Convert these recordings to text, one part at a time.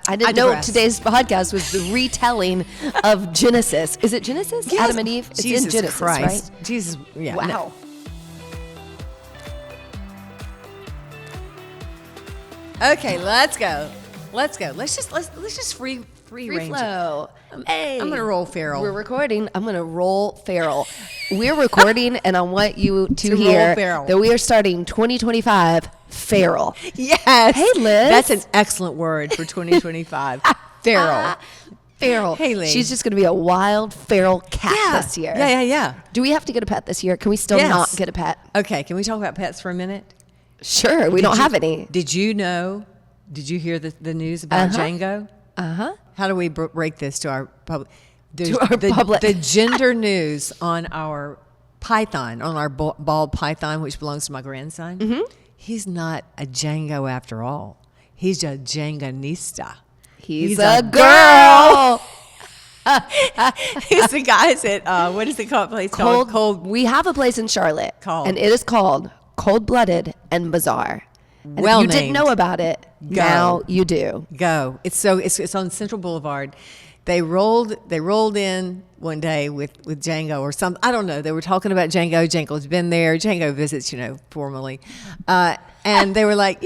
I didn't know today's podcast was the retelling of Genesis. Is it Genesis? Yes. Adam and Eve? It's Jesus in Genesis, Christ. right? Jesus. Yeah. Wow. No. Okay, let's go. Let's just free range flow. Hey, I'm gonna roll feral. We're recording. I'm gonna roll feral. We're recording, and I want you to roll hear feral. that we are starting 2025 feral. Yes. Hey, Liz. That's an excellent word for 2025. Feral. Feral. Hey, Liz. She's just gonna be a wild feral cat this year. Yeah. Do we have to get a pet this year? Can we still Yes. not get a pet? Okay, can we talk about pets for a minute? Sure. We don't have any. Did you hear the news about Django? Uh-huh. How do we break this to our public? Public. The gender news on our python, on our bald python, which belongs to my grandson. Mm-hmm. He's not a Django after all. He's a Djangonista. He's a girl. He's the guys at, what is it called? Place called Cold. We have a place in Charlotte. Called. And it is called Cold-Blooded and Bizarre. And Well if you didn't named. know about it, now you do. Go. It's on Central Boulevard. They rolled in one day with Django or something. I don't know. They were talking about Django. Django's been there. Django visits, formally. And they were like,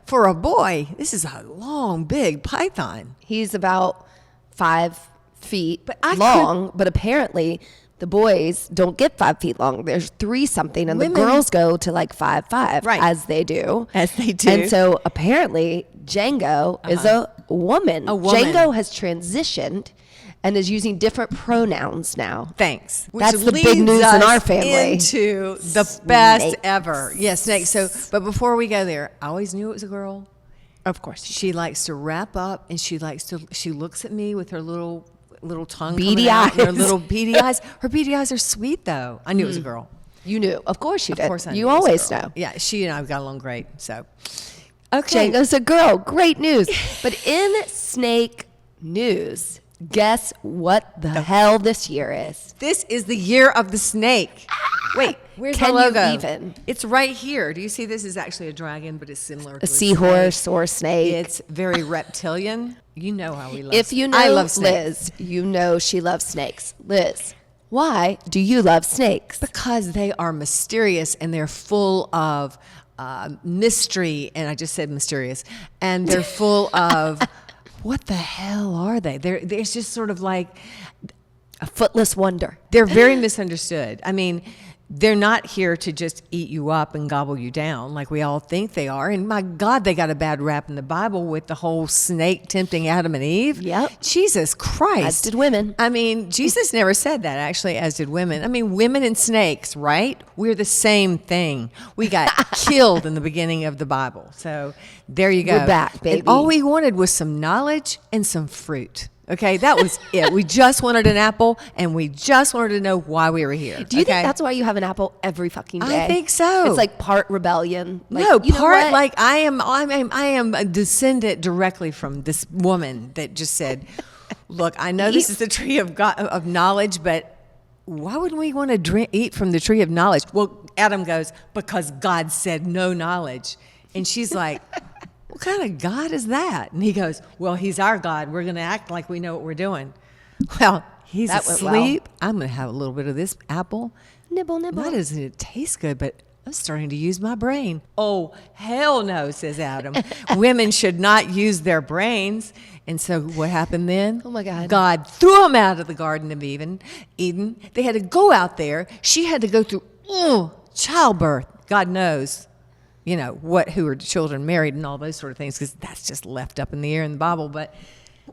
for a boy, this is a long, big python. He's about 5 feet long, but apparently the boys don't get 5 feet long. There's 3 something, and Women- the girls go to like 5'5", Right. as they do. As they do. And so apparently Django is a woman. A woman. Django has transitioned and is using different pronouns now. Thanks. Which That's the big leads news in us our family. Into the best Snakes. ever. Yeah, snakes. So, but before we go there, I always knew it was a girl. Of course. She likes to wrap up, and she looks at me with her little tongue Beady coming out and her eyes. little beady eyes. Her beady eyes are sweet, though. I knew it was a girl. You knew. Of course you did. Of course I knew You it was a always girl. know. Yeah, she and I got along great. So, okay. Django's a girl. Great news. But in snake news, guess what the hell this year is? This is the year of the snake. Wait, where's Can my you logo? even? It's right here. Do you see this is actually a dragon, but it's similar to A seahorse or a snake. It's very reptilian. You know how we love If you know I love snakes. Liz, you know she loves snakes. Liz, why do you love snakes? Because they are mysterious and they're full of mystery. And I just said mysterious. And they're full of, what the hell are they? It's just sort of like, A footless wonder. they're very misunderstood. I mean, they're not here to just eat you up and gobble you down like we all think they are. And my God, they got a bad rap in the Bible with the whole snake tempting Adam and Eve. Yep. Jesus Christ. As did women. I mean, Jesus never said that, actually, as did women. I mean, women and snakes, right? We're the same thing. We got killed in the beginning of the Bible. So there you go. We're back, baby. And all we wanted was some knowledge and some fruit. Okay, that was it. We just wanted an apple, and we just wanted to know why we were here. Do you think that's why you have an apple every fucking day? I think so. It's like part rebellion. Like, No, you know part what? like I am a descendant directly from this woman that just said, "Look, I know this is the tree of God, of knowledge, but why wouldn't we want to eat from the tree of knowledge?" Well, Adam goes, "Because God said no knowledge," and she's like, "What kind of God is that?" And he goes, "Well, he's our God. We're going to act like we know what we're doing." Well, he's That went asleep. I'm going to have a little bit of this apple. Nibble, nibble. Not doesn't it taste good, but I'm starting to use my brain. Oh, hell no, says Adam. Women should not use their brains. And so what happened then? Oh, my God. God threw them out of the Garden of Eden. They had to go out there. She had to go through childbirth. God knows, who her children married and all those sort of things, because that's just left up in the air in the Bible. But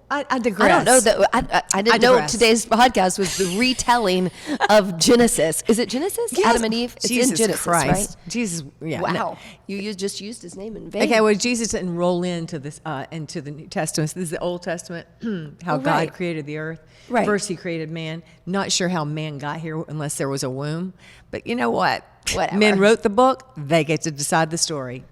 I digress. I don't know that. I didn't know digress. today's podcast was the retelling of Genesis. Is it Genesis? Yes. Adam and Eve? It's Jesus in Genesis, Christ. right? Jesus, yeah. Wow. no. You just used his name in vain. Okay, well, Jesus didn't roll into this into the New Testament. This is the Old Testament, how God right. created the earth. Right. First, He created man. Not sure how man got here unless there was a womb. But you know what? Whatever. Men wrote the book. They get to decide the story.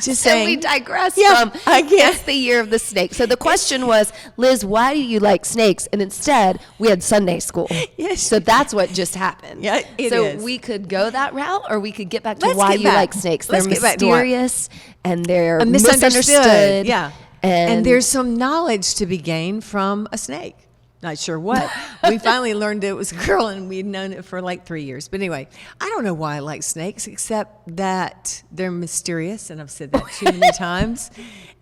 Just So saying. we digress Yeah, from I guess. it's the year of the snake. So the question was, Liz, why do you like snakes? And instead, we had Sunday school. Yes. So that's what just happened. Yeah, it so is. we could go that route, or we could get back to Let's why get you back. like snakes. Let's They're get back to why. mysterious and they're Misunderstood. misunderstood. Yeah. And there's some knowledge to be gained from a snake. Not sure what. We finally learned it was a girl, and we'd known it for like 3 years. But anyway, I don't know why I like snakes, except that they're mysterious, and I've said that too many times.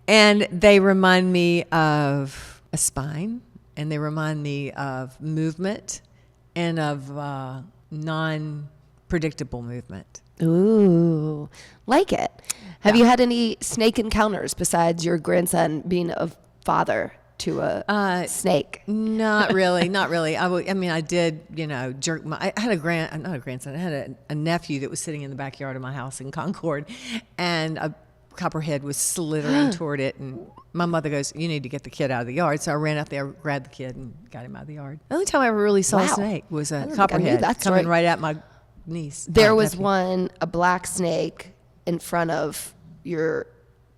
And they remind me of a spine, and they remind me of movement and of non-predictable movement. Ooh, like it. Have you had any snake encounters besides your grandson being a father to a snake? Not really, not really. I did, jerk I had not a grandson. I had a nephew that was sitting in the backyard of my house in Concord, and a copperhead was slithering toward it, and my mother goes, "You need to get the kid out of the yard." So I ran out there, grabbed the kid, and got him out of the yard. The only time I ever really saw a snake was a copperhead coming right at my niece. There was a black snake in front of your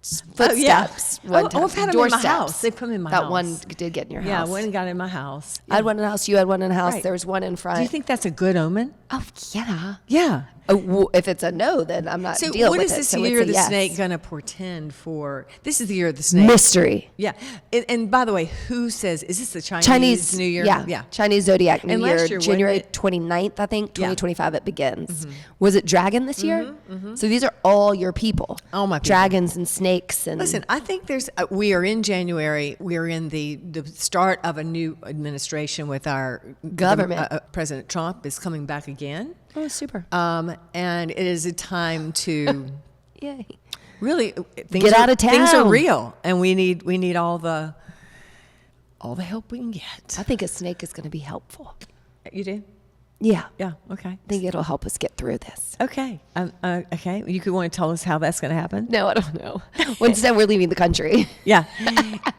footsteps. I've had them in my house. They put them in my house. That one did get in your house. Yeah, I went and got in my house. I had one in the house. You had one in the house. Right. There was one in front. Do you think that's a good omen? Oh, yeah. Yeah. If it's a no, then I'm not dealing with it. So what is this So year of the yes. snake going to portend for? This is the year of the snake. Mystery. Yeah. And by the way, who says, is this the Chinese New Year? Yeah. Chinese Zodiac New And Year. last year, January wasn't 29th, I think, 2025 it begins. Mm-hmm. Was it Dragon this year? So these are all your people. All my people. Dragons and snakes. And Listen, I think we are in January. We are in the start of a new administration with our government. President Trump is coming back again. Oh, super. And it is a time to Yay. really Get out of town. Things are real, and we need all the help we can get. I think a snake is going to be helpful. You do? Yeah. Yeah. Okay. I think it'll help us get through this. Okay. Okay. You could want to tell us how that's going to happen? No, I don't know. Instead, we're leaving the country. Yeah.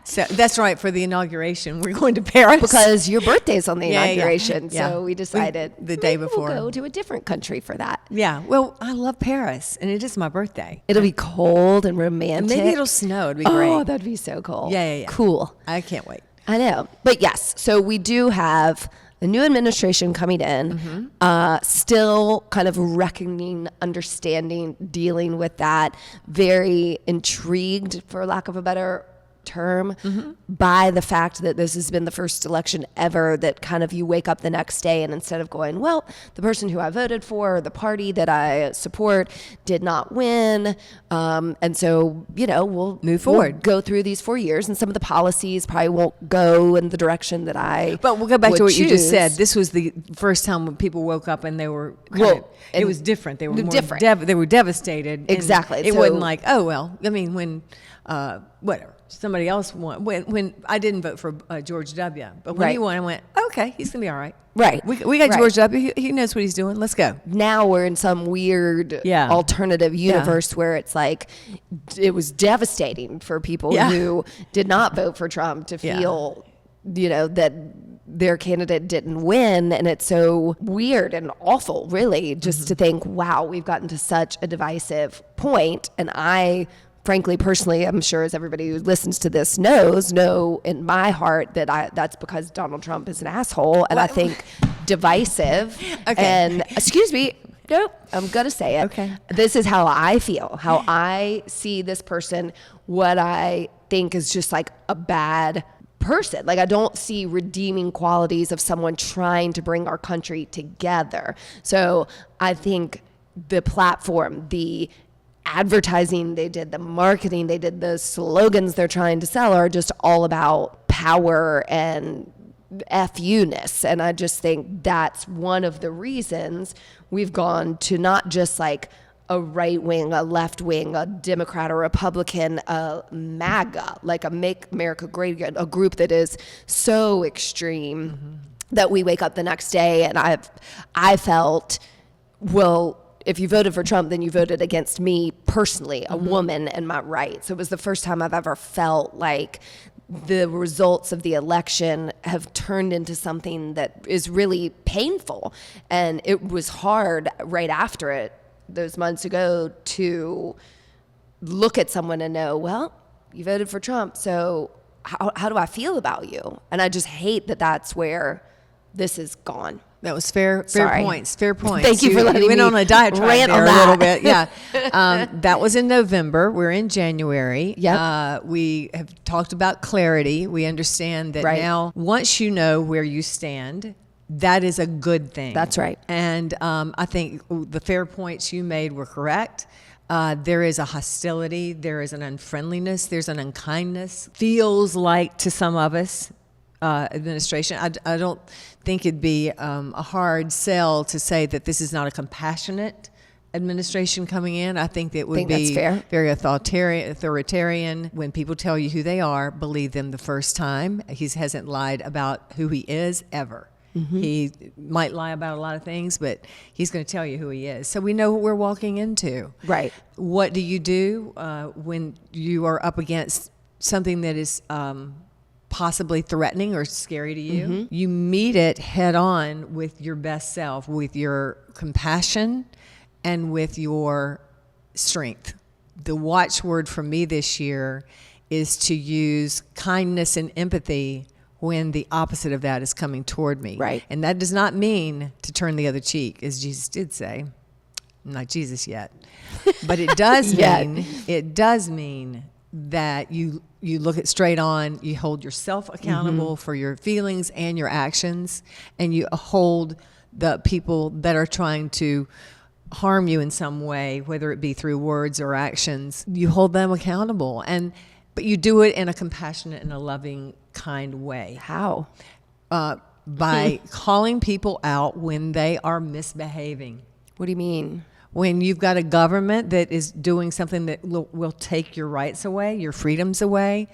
So that's right. For the inauguration, we're going to Paris. Because your birthday's on the inauguration. Yeah. So we decided the day before. We'll go to a different country for that. Yeah. Well, I love Paris, and it is my birthday. It'll be cold and romantic. And maybe it'll snow. It'd be great. Oh, that'd be so cool. Yeah. Cool. I can't wait. I know. But yes, so we do have the new administration coming in, still kind of reckoning, understanding, dealing with that. Very intrigued, for lack of a better term, by the fact that this has been the first election ever that kind of you wake up the next day and instead of going, well, the person who I voted for, or the party that I support did not win. And so, we'll move forward, we'll go through these 4 years, and some of the policies probably won't go in the direction that But we'll go back to what you just said. choose. This was the first time when people woke up and they were it was different. They were more different. They were devastated. And Exactly. It So- wasn't like, oh well. I mean, when whatever somebody else won. When I didn't vote for George W. But when he won, I went, okay, he's gonna be all right. Right. We got George W. He knows what he's doing. Let's go. Now we're in some weird alternative universe where it's like it was devastating for people who did not vote for Trump to feel, that their candidate didn't win. And it's so weird and awful, really, just to think, wow, we've gotten to such a divisive point. And I, frankly, personally, I'm sure as everybody who listens to this know in my heart that that's because Donald Trump is an asshole, and I think divisive. Okay. And excuse me, nope, I'm gonna say it. Okay. This is how I feel, how I see this person, what I think is just like a bad person. Like, I don't see redeeming qualities of someone trying to bring our country together. So I think the platform, the advertising they did, the marketing they did, the slogans they're trying to sell are just all about power and FU-ness. And I just think that's one of the reasons we've gone to not just like a right wing, a left wing, a Democrat or Republican, a MAGA, like a Make America Great Again, a group that is so extreme that we wake up the next day and I felt, well, if you voted for Trump, then you voted against me personally, a woman, and my rights. It was the first time I've ever felt like the results of the election have turned into something that is really painful. And it was hard right after it, those months ago, to look at someone and know, well, you voted for Trump, so how do I feel about you? And I just hate that that's where this is gone. That was fair Sorry. points. Fair points. Thank you for letting you went me on a diatribe rant there on a little that. bit. Yeah. That was in November. We're in January. Yep. We have talked about clarity. We understand that Right. now, once you know where you stand, that is a good thing. That's right. And I think the fair points you made were correct. There is a hostility. There is an unfriendliness. There's an unkindness. Feels like to some of us, administration. I don't think it'd be a hard sell to say that this is not a compassionate administration coming in. I think that would that's be fair. very authoritarian. When people tell you who they are, believe them the first time. He hasn't lied about who he is ever. He might lie about a lot of things, but he's going to tell you who he is. So we know what we're walking into. Right. What do you do when you are up against something that is possibly threatening or scary to you? You meet it head on with your best self, with your compassion and with your strength. The watchword for me this year is to use kindness and empathy when the opposite of that is coming toward me. Right. And that does not mean to turn the other cheek, as Jesus did say. Not Jesus yet. But it does mean that you look it straight on, you hold yourself accountable for your feelings and your actions, and you hold the people that are trying to harm you in some way, whether it be through words or actions, you hold them accountable. But you do it in a compassionate and a loving, kind way. How? By calling people out when they are misbehaving. What do you mean? When you've got a government that is doing something that will take your rights away, your freedoms away.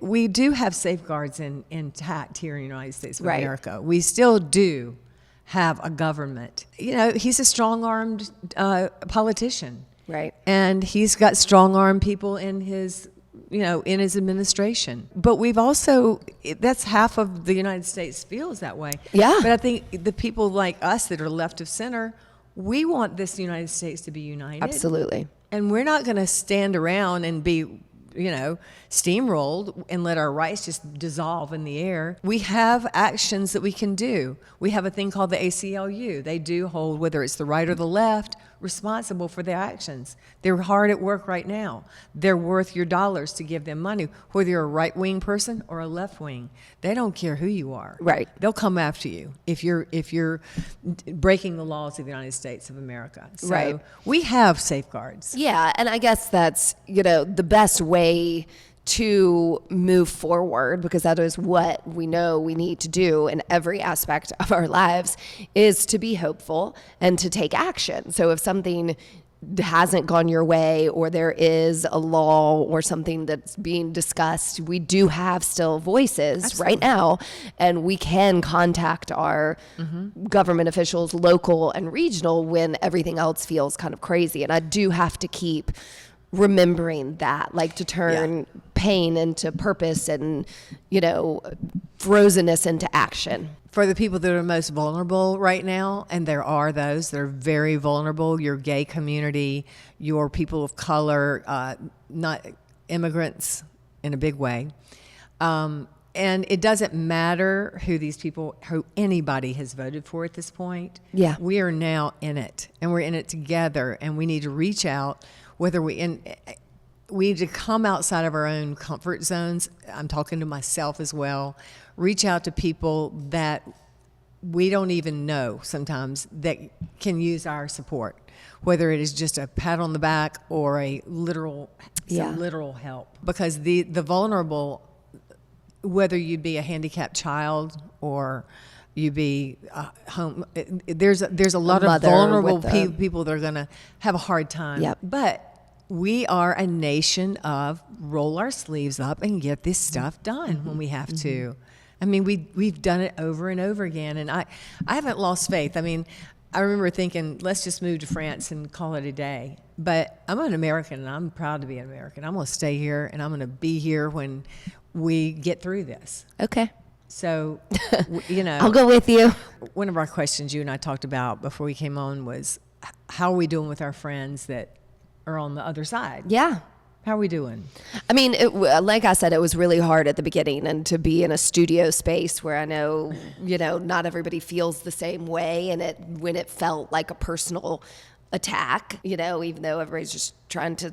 We do have safeguards intact here in the United States of America. We still do have a government. You know, he's a strong-armed politician. Right. And he's got strong-armed people in his administration. But we've also, that's half of the United States feels that way. Yeah. But I think the people like us that are left of center, we want this United States to be united. Absolutely. And we're not going to stand around and be, steamrolled and let our rights just dissolve in the air. We have actions that we can do. We have a thing called the ACLU. They do hold, whether it's the right or the left, responsible for their actions. They're hard at work right now. They're worth your dollars to give them money, whether you're a right-wing person or a left-wing. They don't care who you are. Right. They'll come after you if you're breaking the laws of the United States of America. So Right. we have safeguards. Yeah, and I guess that's, the best way to move forward, because that is what we know we need to do in every aspect of our lives, is to be hopeful and to take action. So if something hasn't gone your way, or there is a law or something that's being discussed, we do have still voices. Absolutely. Right now, and we can contact our government officials, local and regional, when everything else feels kind of crazy. And I do have to keep remembering that, like, to turn pain into purpose and, frozenness into action. For the people that are most vulnerable right now, and there are those that are very vulnerable, your gay community, your people of color, not immigrants in a big way. And it doesn't matter who anybody has voted for at this point. Yeah. We are now in it, and we're in it together, and we need to reach out, whether we need to come outside of our own comfort zones. I'm talking to myself as well. Reach out to people that we don't even know sometimes that can use our support, whether it is just a pat on the back or a literal help. Because the vulnerable, whether you be a handicapped child or you be home, there's a lot of vulnerable people that are going to have a hard time. Yep. But we are a nation of roll our sleeves up and get this stuff done when we have to. I mean, we've done it over and over again, and I haven't lost faith. I mean, I remember thinking, let's just move to France and call it a day. But I'm an American, and I'm proud to be an American. I'm going to stay here, and I'm going to be here when we get through this. Okay. So, I'll go with you. One of our questions you and I talked about before we came on was, how are we doing with our friends that are on the other side? Yeah. How are we doing? I mean, like I said, it was really hard at the beginning, and to be in a studio space where I know, not everybody feels the same way, and when it felt like a personal attack, even though everybody's just trying to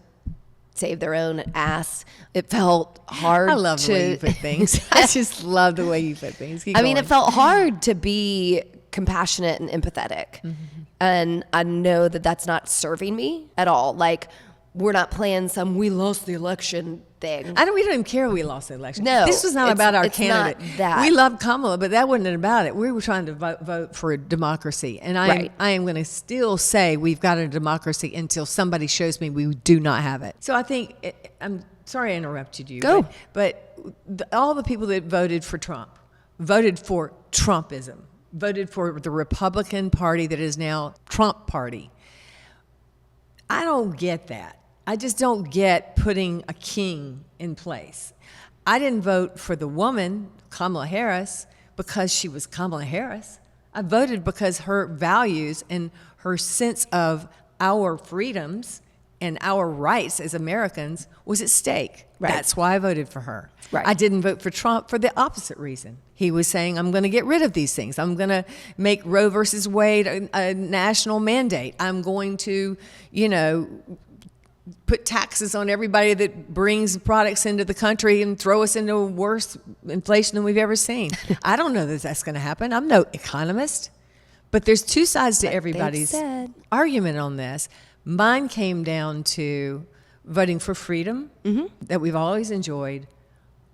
save their own ass, it felt hard. I love the way you put things. I just love the way you put things. Keep I mean, going. it felt hard to be compassionate and empathetic, and I know that that's not serving me at all. Like, we're not playing some "we lost the election" thing. we don't even care we lost the election. No, this was not about our it's candidate. not that. We love Kamala, but that wasn't about it. We were trying to vote for democracy, and I am going to still say we've got a democracy until somebody shows me we do not have it. So I think I'm sorry I interrupted you. Go. But all the people that voted for Trump voted for Trumpism, voted for the Republican Party that is now Trump Party. I don't get that. I just don't get putting a king in place. I didn't vote for the woman, Kamala Harris, because she was Kamala Harris. I voted because her values and her sense of our freedoms and our rights as Americans was at stake. Right. That's why I voted for her. Right. I didn't vote for Trump for the opposite reason. He was saying, I'm going to get rid of these things. I'm going to make Roe versus Wade a national mandate. I'm going to, put taxes on everybody that brings products into the country and throw us into worse inflation than we've ever seen. I don't know that that's going to happen. I'm no economist. But there's two sides to everybody's argument on this. Mine came down to voting for freedom that we've always enjoyed,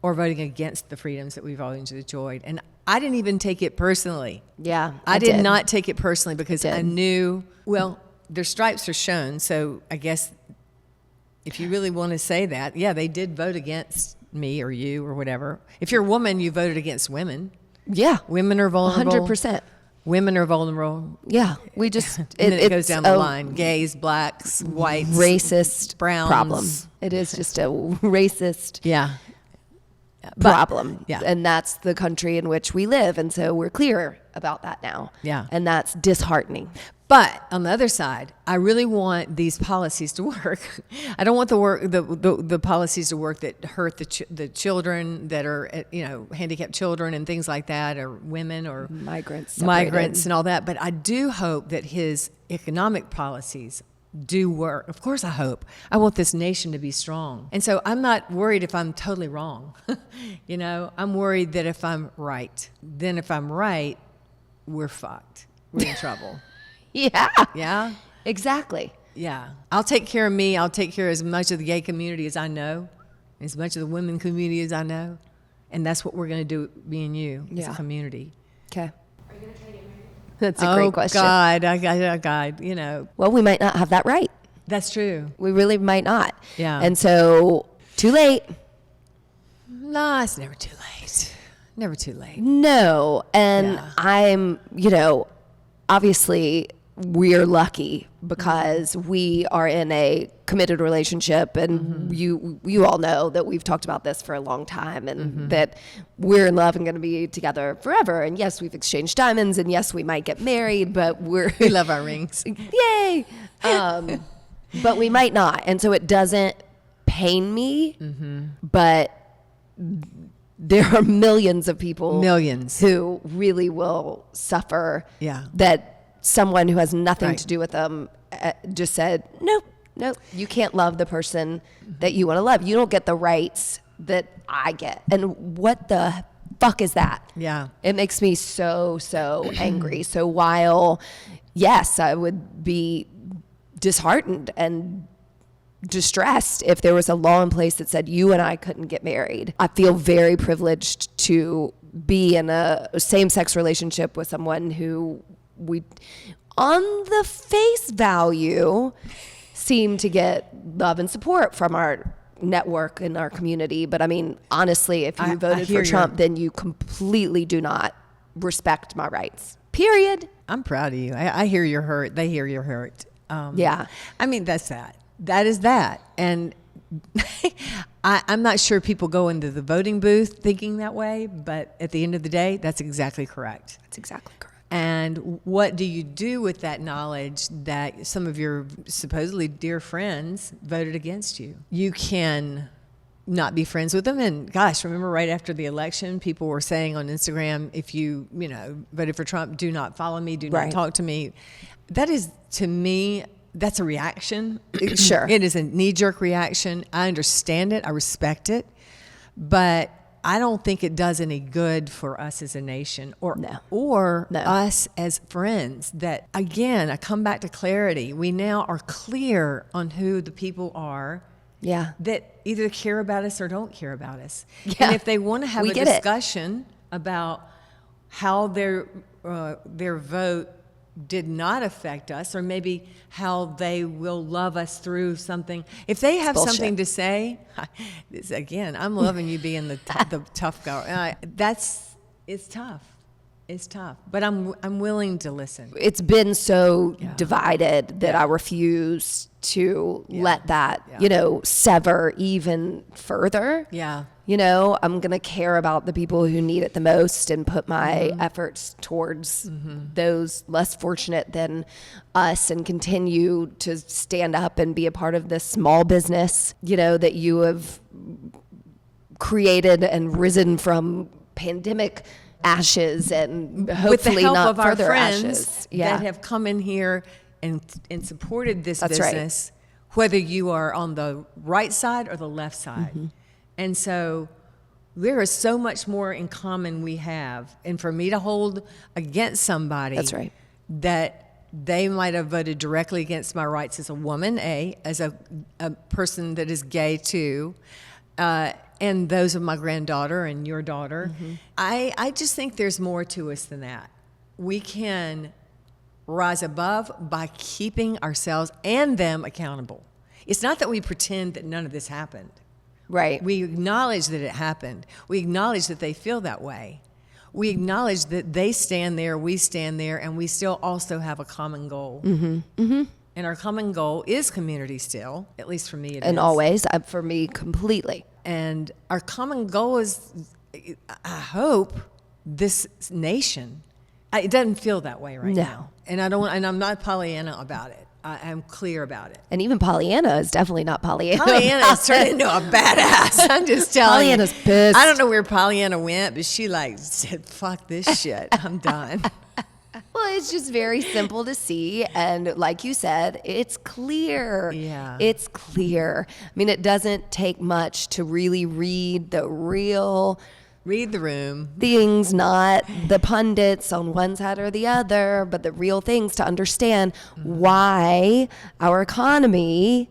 or voting against the freedoms that we've always enjoyed. And I didn't even take it personally. Yeah, I did not take it personally because I knew, their stripes are shown. So I guess if you really want to say that, they did vote against me or you or whatever. If you're a woman, you voted against women. Yeah. Women are vulnerable. 100%. Women are vulnerable. Yeah. We just, And then it goes down the line. Gays, blacks, whites, racist browns. problem. It is just a racist problem. Yeah. And that's the country in which we live. And so we're clear about that now. Yeah. And that's disheartening. But on the other side, I really want these policies to work. I don't want the policies to work that hurt the children that are, handicapped children and things like that, or women or migrants and all that. But I do hope that his economic policies do work. Of course, I hope. I want this nation to be strong. And so I'm not worried if I'm totally wrong. I'm worried that if I'm right, then if I'm right, we're fucked. We're in trouble. Yeah. Yeah? Exactly. Yeah. I'll take care of me. I'll take care of as much of the gay community as I know, as much of the women community as I know. And that's what we're going to do, me and you, as a community. Okay. Are you going to try to get married? That's a great question. Oh, God. Well, we might not have that right. That's true. We really might not. Yeah. And so, too late. No, it's never too late. Never too late. No. And I'm, obviously we're lucky because we are in a committed relationship, and you all know that we've talked about this for a long time, and that we're in love and going to be together forever. And yes, we've exchanged diamonds, and yes, we might get married, but we love our rings. Yay. But we might not. And so it doesn't pain me, but there are millions of people who really will suffer that someone who has nothing to do with them just said, nope, you can't love the person that you want to love. You don't get the rights that I get. And what the fuck is that? Yeah. It makes me so angry. So while, yes, I would be disheartened and distressed if there was a law in place that said you and I couldn't get married. I feel very privileged to be in a same-sex relationship with someone who we, on the face value, seem to get love and support from our network and our community. But I mean, honestly, if you voted for Trump, then you completely do not respect my rights. Period. I'm proud of you. I hear your hurt. They hear your hurt. Yeah. I mean, that's that. That is that. And I'm not sure people go into the voting booth thinking that way, but at the end of the day, that's exactly correct. That's exactly correct. And what do you do with that knowledge that some of your supposedly dear friends voted against you? You can not be friends with them. And gosh, remember right after the election, people were saying on Instagram, if you voted for Trump, do not follow me, do not talk to me. That is, to me, that's a reaction. Sure. It is a knee-jerk reaction. I understand it. I respect it. But I don't think it does any good for us as a nation or us as friends. That, again, I come back to clarity. We now are clear on who the people are that either care about us or don't care about us. Yeah. And if they want to have a discussion about how their vote did not affect us, or maybe how they will love us through something. If they have something to say, this, again, I'm loving you being the tough guy. It's tough. It's tough, but I'm willing to listen. It's been so divided that I refuse to let that, sever even further. Yeah. I'm going to care about the people who need it the most and put my efforts towards those less fortunate than us, and continue to stand up and be a part of this small business, that you have created and risen from pandemic ashes, and hopefully with the help not of our further friends ashes. that have come in here and supported this business, whether you are on the right side or the left side. And so there is so much more in common we have. And for me to hold against somebody that they might have voted directly against my rights as a woman, as a person that is gay too, and those of my granddaughter and your daughter. I just think there's more to us than that. We can rise above by keeping ourselves and them accountable. It's not that we pretend that none of this happened. Right. We acknowledge that it happened. We acknowledge that they feel that way. We acknowledge that they stand there, we stand there, and we still also have a common goal. And our common goal is community still, at least for me it is. And always, for me, completely. And our common goal is, I hope, this nation. It doesn't feel that way right now. And I'm not Pollyanna about it. I'm clear about it. And even Pollyanna is definitely not Pollyanna. Pollyanna has turned into a badass. I'm just telling you. Pollyanna's pissed. I don't know where Pollyanna went, but she said, fuck this shit. I'm done. Well, it's just very simple to see. And like you said, it's clear. Yeah. It's clear. I mean, it doesn't take much to really read the real Read the room. things, not the pundits on one side or the other, but the real things to understand why our economy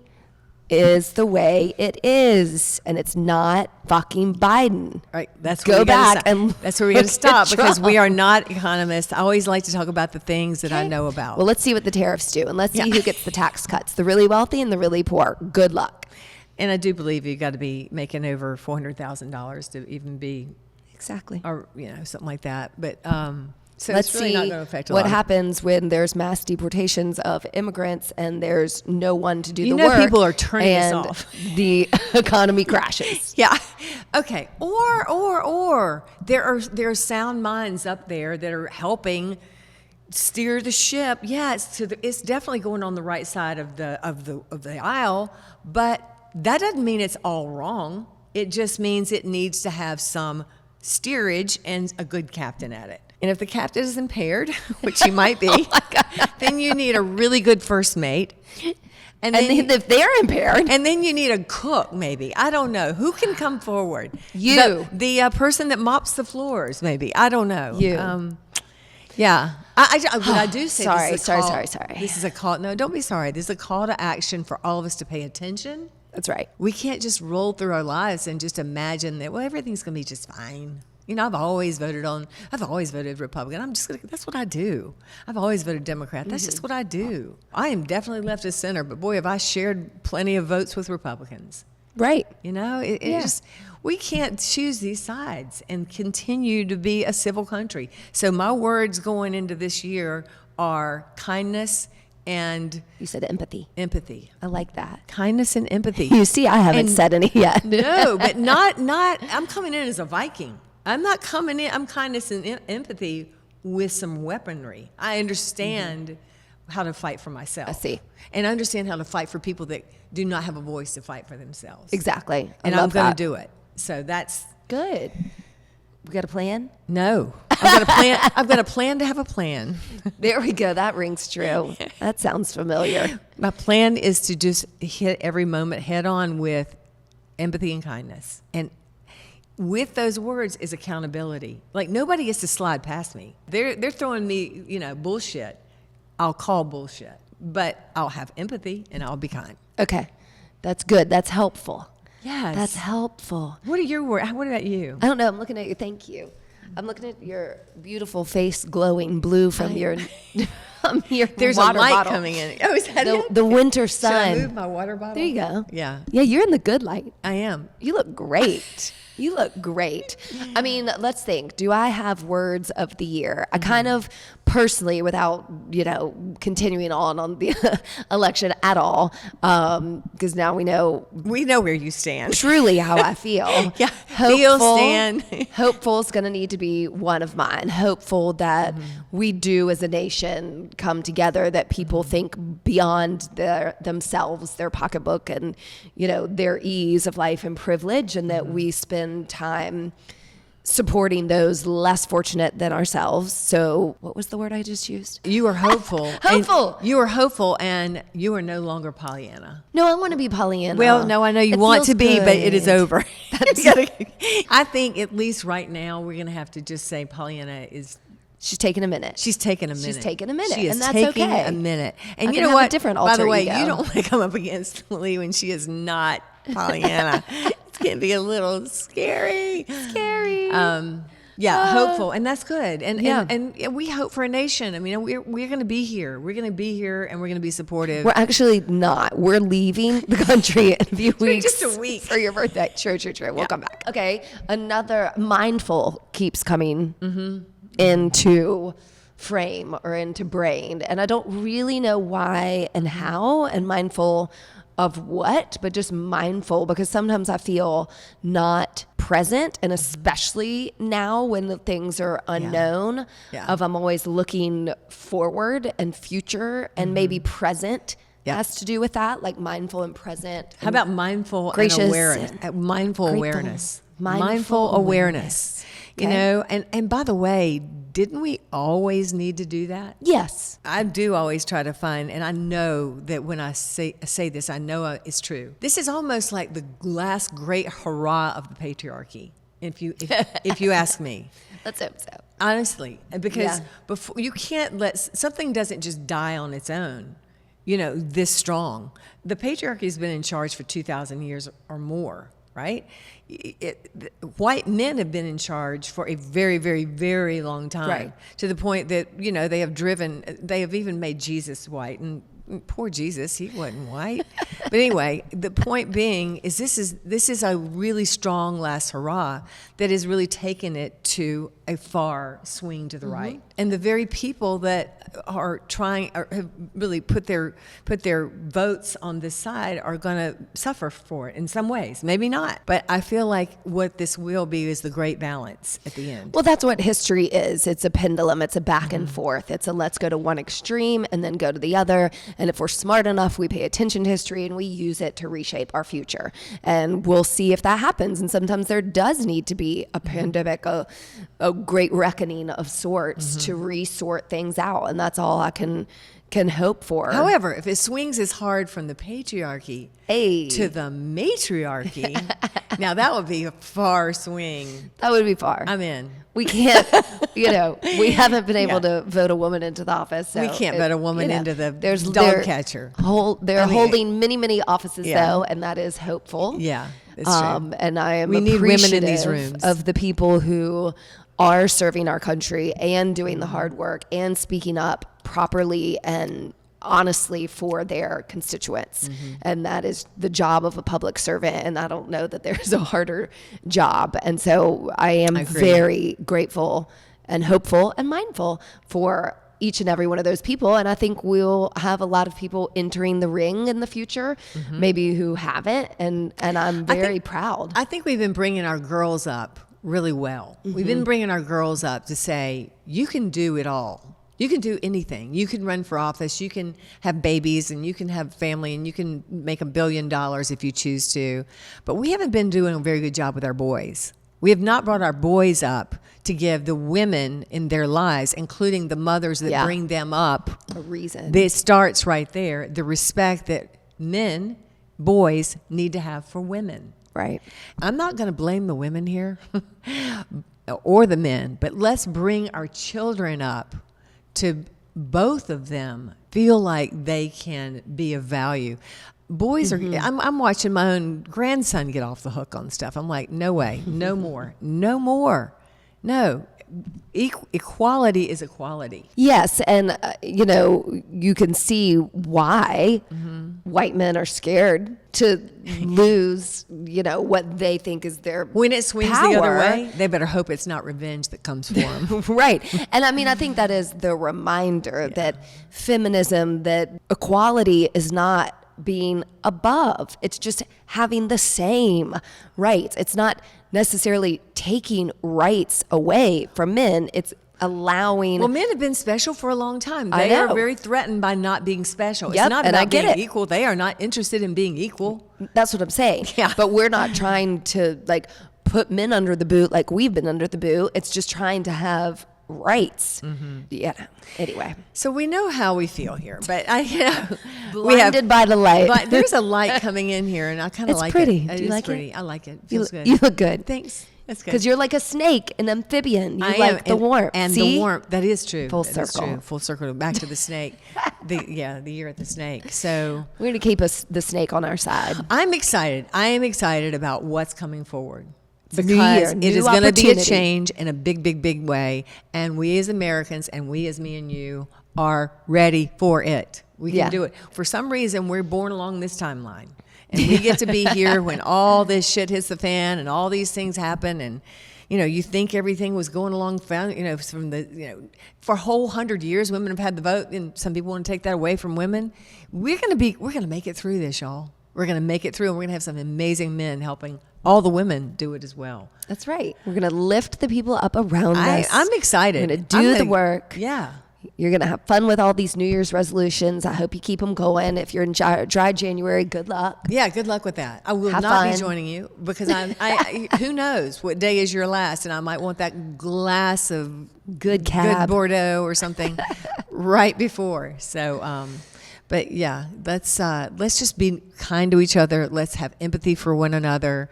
is the way it is. And it's not fucking Biden. Right. That's Go back and that's where we got to look stop, at because Trump. we are not economists. I always like to talk about the things that I know about. Well, let's see what the tariffs do, and let's see who gets the tax cuts, the really wealthy and the really poor. Good luck. And I do believe you got to be making over $400,000 to even be, Exactly. or something like that. But so Let's it's really see not going to affect a what lot. happens when there's mass deportations of immigrants and there's no one to do the know work. people are turning us and off. The economy crashes. Yeah. Okay. Or there are sound minds up there that are helping steer the ship. Yeah, it's definitely going on the right side of the aisle, but that doesn't mean it's all wrong. It just means it needs to have some steerage and a good captain at it. And if the captain is impaired, which he might be, then you need a really good first mate. And then if they're impaired, and then you need a cook, maybe. I don't know. Who can come forward? You. The person that mops the floors, maybe. I don't know. You. Yeah. I do say Sorry. This is a call. No, don't be sorry. This is a call to action for all of us to pay attention. That's right. We can't just roll through our lives and just imagine that, well, everything's going to be just fine. I've always voted Republican. That's what I do. I've always voted Democrat. That's just what I do. I am definitely left of center, but boy, have I shared plenty of votes with Republicans. Right. We can't choose these sides and continue to be a civil country. So my words going into this year are kindness and... You said empathy. Empathy. I like that. Kindness and empathy. You see, I haven't said any yet. No, but not, I'm coming in as a Viking. I'm not coming in, I'm kindness and empathy with some weaponry. I understand how to fight for myself. I see. And I understand how to fight for people that do not have a voice to fight for themselves. Exactly. And I'm going to do it. So that's good. We got a plan? No. I've got a plan. I've got a plan to have a plan. There we go. That rings true. That sounds familiar. My plan is to just hit every moment head on with empathy and kindness. And with those words is accountability. Like, nobody gets to slide past me. They're throwing me, bullshit. I'll call bullshit. But I'll have empathy and I'll be kind. Okay. That's good. That's helpful. Yes. That's helpful. What are your words? What about you? I don't know. I'm looking at you. Thank you. I'm looking at your beautiful face glowing blue from your There's water a light bottle. coming in. Oh, is that it? The winter sun. Should I move my water bottle? There you go. Yeah. Yeah, you're in the good light. I am. You look great. You look great. I mean, let's think. Do I have words of the year? I kind of personally, without, continuing on the election at all, because now we know where you stand. Truly how I feel. Yeah. Feel, stand. Hopeful is going to need to be one of mine. Hopeful that we do as a nation come together, that people think beyond themselves, their pocketbook, and, their ease of life and privilege, and that we spend time supporting those less fortunate than ourselves. So what was the word I just used? You are hopeful. Hopeful. You are hopeful, and you are no longer Pollyanna. No, I want to be Pollyanna. Well, no, I know you want to be, but it is over. That's I think at least right now we're going to have to just say Pollyanna is... She's taking a minute. She's taking a minute. She's taking a minute. She is and that's taking okay. a minute. And I you can know have what? A different By the way, ego. you don't want to come up against Lee when she is not Pollyanna. It's going to be a little scary. Hopeful, and that's good. And we hope for a nation. I mean, we're going to be here. We're going to be here, and we're going to be supportive. We're actually not. We're leaving the country in a few weeks. Just a week. For your birthday. True. We'll come back. Okay. Another mindful keeps coming into frame or into brain. And I don't really know why and how, and mindful of what, but just mindful, because sometimes I feel not present, and especially now when the things are unknown, I'm always looking forward and future, and maybe present has to do with that, like mindful and present. How about mindful gracious and awareness? Mindful awareness. Okay. And by the way, didn't we always need to do that? Yes. I do always try to find, and I know that when I say this, I know it's true. This is almost like the last great hurrah of the patriarchy, if you ask me. Let's hope so. Honestly, because before, you can't let something doesn't just die on its own. This strong. The patriarchy has been in charge for 2,000 years or more, right? White men have been in charge for a very, very, very long time, right, to the point that they have even made Jesus white, and poor Jesus, he wasn't white. But anyway, the point being is this is a really strong last hurrah that has really taken it to a far swing to the right, and the very people that are trying or have really put their votes on this side are going to suffer for it in some ways. Maybe not, but I feel like what this will be is the great balance at the end. Well, that's what history is. It's a pendulum. It's a back and forth. It's a let's go to one extreme and then go to the other. And if we're smart enough, we pay attention to history and we use it to reshape our future. And we'll see if that happens. And sometimes there does need to be a pandemic, a great reckoning of sorts to resort things out. And that's all I can hope for. However, if it swings as hard from the patriarchy to the matriarchy, now that would be a far swing. That would be far. I'm in. We can't, we haven't been able to vote a woman into the office. So we can't vote a woman into the dog catcher. They're holding many, many offices though, and that is hopeful. Yeah, it's true. And I am we need women in these rooms of the people who are serving our country and doing the hard work and speaking up properly and honestly for their constituents. And that is the job of a public servant. And I don't know that there's a harder job. And so I am very grateful and hopeful and mindful for each and every one of those people. And I think we'll have a lot of people entering the ring in the future, maybe who haven't. And I'm very proud. I think we've been bringing our girls up really well. We've been bringing our girls up to say, you can do it all. You can do anything. You can run for office. You can have babies, and you can have family, and you can make $1 billion if you choose to. But we haven't been doing a very good job with our boys. We have not brought our boys up to give the women in their lives, including the mothers that bring them up, a reason. It starts right there. The respect that boys need to have for women. Right. I'm not going to blame the women here or the men, but let's bring our children up to both of them feel like they can be of value. Boys are, I'm watching my own grandson get off the hook on stuff. I'm like, no way, no more, no more. No, equality is equality. Yes, and you can see why white men are scared to lose, what they think is their when it swings power. The other way, they better hope it's not revenge that comes for them. Right. And I mean, I think that is the reminder that feminism, that equality is not being above. It's just having the same rights. It's not necessarily taking rights away from men. It's allowing. Well, men have been special for a long time. I They are know. very threatened by not being special. Yep, It's not and I about get being it. equal. They are not interested in being equal. That's what I'm saying. Yeah. But we're not trying to put men under the boot like we've been under the boot. It's just trying to have rights. Anyway. So we know how we feel here, but Blinded by the light. But there's a light coming in here, and I kind of It's like pretty. it. Do It you is like it? pretty. I like it. You, Feels good. you look good. Thanks. That's good. Because you're like a snake, an amphibian. You I like am, the warmth. and See? the warmth. That is true. Full That is circle. true. Full circle. Back to the snake. The year at the snake. So We're going to keep the snake on our side. I'm excited. I am excited about what's coming forward. New Because year, it new is going to be a opportunity. change in a big, big, big way. And we as Americans, and we as me and you, are ready for it. We can Yeah. do it. For some reason, we're born along this timeline. And we get to be here when all this shit hits the fan and all these things happen. And, you think everything was going along fine, from for a whole 100 years, women have had the vote, and some people want to take that away from women. We're going to make it through this, y'all. We're going to make it through, and we're going to have some amazing men helping all the women do it as well. That's right. We're going to lift the people up around us. I'm excited. We're going to do the work. Yeah. You're going to have fun with all these New Year's resolutions. I hope you keep them going. If you're in dry January, good luck. Yeah, good luck with that. I will Have not be fun. joining you because who knows what day is your last, and I might want that glass of Good cab. good Bordeaux or something right before. So, but yeah, let's just be kind to each other. Let's have empathy for one another.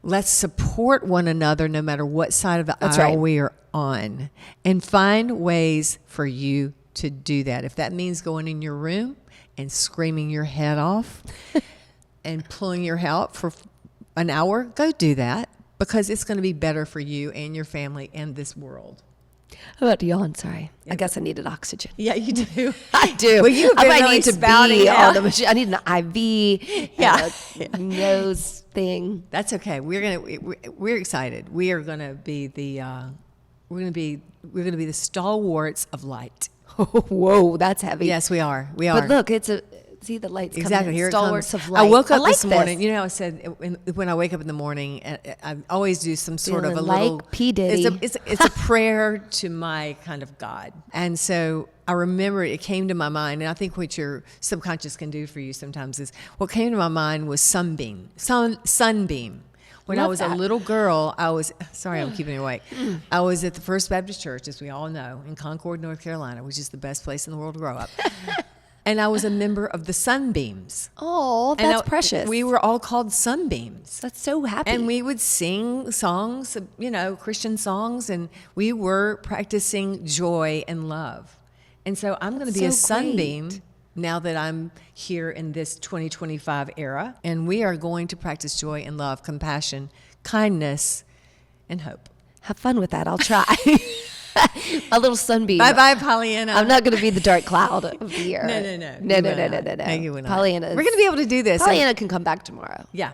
Let's support one another no matter what side of the That's aisle right. we are on, and find ways for you to do that. If that means going in your room and screaming your head off and pulling your hair out for an hour, go do that, because it's going to be better for you and your family and this world. How about you? I'm sorry. I guess I needed oxygen. Yeah, you do. I do. Well, you've I been might really need to spouting be out. on the machine. I need an IV. Yeah. And a nose thing. That's okay. We're excited. We are going to be the stalwarts of light. Whoa, that's heavy. Yes, we are. We are. But look, see the lights Exactly. coming in. Here Stalwarts it comes. of light. I woke up like this morning. You know, I said when I wake up in the morning, I always do some sort of a Feeling little. like P. Diddy. It's a prayer to my kind of God, and so I remember it came to my mind, and I think what your subconscious can do for you sometimes is what came to my mind was sunbeam. When I Love was that. a little girl, sorry, I'm keeping you awake. I was at the First Baptist Church, as we all know, in Concord, North Carolina, which is the best place in the world to grow up. And I was a member of the Sunbeams. Oh, And that's precious. We were all called Sunbeams. That's so happy. And we would sing songs, Christian songs, and we were practicing joy and love. And so I'm going to be So a sunbeam great. now that I'm here in this 2025 era. And we are going to practice joy and love, compassion, kindness, and hope. Have fun with that. I'll try. A little sunbeam. Bye-bye, Pollyanna. I'm not going to be the dark cloud of the year. No. No. You will not. Pollyanna. We're going to be able to do this. Pollyanna can come back tomorrow. Yeah.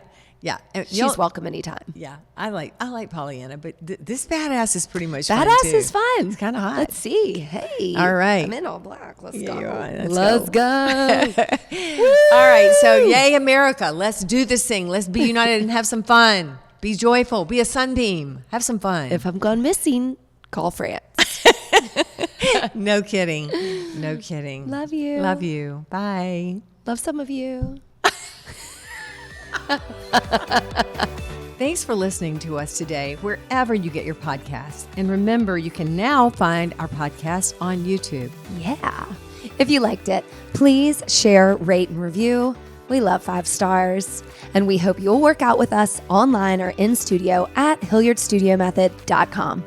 And She's welcome anytime. Yeah, I like Pollyanna, but this badass is pretty much fun, Badass too. is fun. It's kind of hot. Let's see. Hey. All right. I'm in all black. Let's Yeah, go. you are. Let's go. All right, so yay America. Let's do this thing. Let's be united and have some fun. Be joyful. Be a sunbeam. Have some fun. If I'm gone missing, call France. No kidding. No kidding. Love you. Love you. Bye. Love some of you. Thanks for listening to us today, wherever you get your podcasts. And remember, you can now find our podcast on YouTube. Yeah. If you liked it, please share, rate, and review. We love 5 stars. And we hope you'll work out with us online or in studio at HilliardStudioMethod.com.